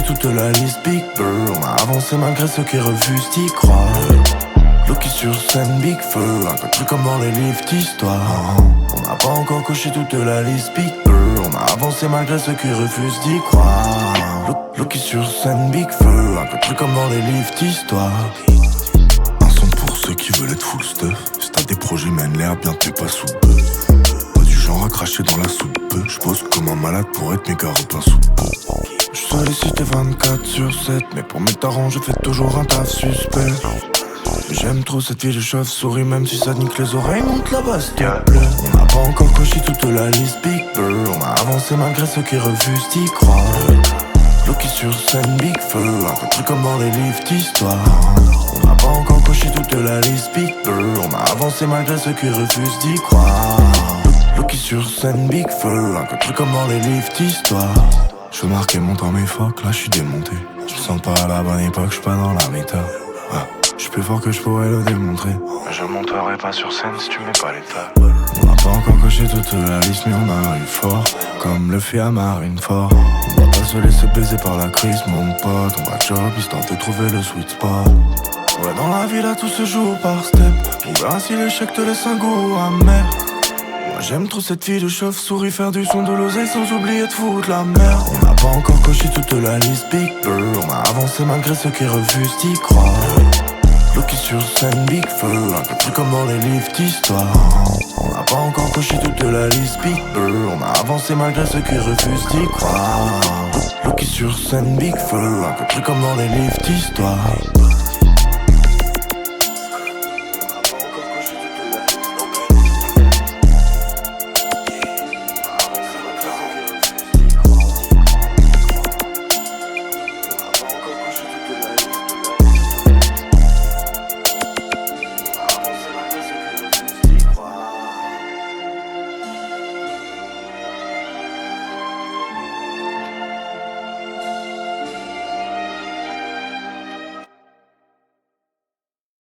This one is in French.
coché toute la liste. Big Bird, on a avancé malgré ceux qui refusent d'y croire. Loki sur scène, big feu, un peu de truc comme dans les livres d'histoire. On n'a pas encore coché toute la liste. Big Bird, on a avancé malgré ceux qui refusent d'y croire. Loki sur scène, big feu, un peu de truc comme dans les livres d'histoire. Un son pour ceux qui veulent être full stuff. Si t'as des projets, mène-les à bien, t'es pas sous peu. Pas du genre à cracher dans la soupe. J'pose comme un malade pour être méga repas sous peu. J'suis sollicité 24/7, mais pour mes tarons, je fais toujours un taf suspect. J'aime trop cette vie de chauve-souris, même si ça nique les oreilles, monte là-bas s'il te plaît. On n'a pas encore coché toute la liste. Big Bird, on a avancé malgré ceux qui refusent d'y croire. Loki sur scène, big feu, un peu de truc comme dans les livres d'histoire. On n'a pas encore coché toute la liste. Big Bird, on a avancé malgré ceux qui refusent d'y croire. Loki sur scène, big feu, un peu de truc comme dans les livres d'histoire. Je veux marquer mon temps mes phoques, là j'suis démonté. Je me sens pas à la bonne époque, j'suis pas dans la méta. Je suis plus fort que je pourrais le démontrer. Mais je monterai pas sur scène si tu mets pas l'état. On n'a pas encore coché toute la liste, mais on arrive fort. Comme le fait à Marineford. On va pas se laisser baiser par la crise, mon pote. On va job histoire de trouver le sweet spot. Ouais, dans la vie là tout se joue par step. On verra si l'échec te laisse un goût amer. Moi j'aime trop cette vie de chauve-souris, faire du son de l'oseille sans oublier de foutre la merde. On n'a pas encore coché toute la liste. Big Bird, on a avancé malgré ceux qui refusent d'y croire. Loki sur scène, big feu, un peu de truc comme dans les livres d'histoire. On n'a pas encore coché toute la liste. Big Bird, on a avancé malgré ceux qui refusent d'y croire. Loki sur scène, big feu, un peu de truc comme dans les livres d'histoire.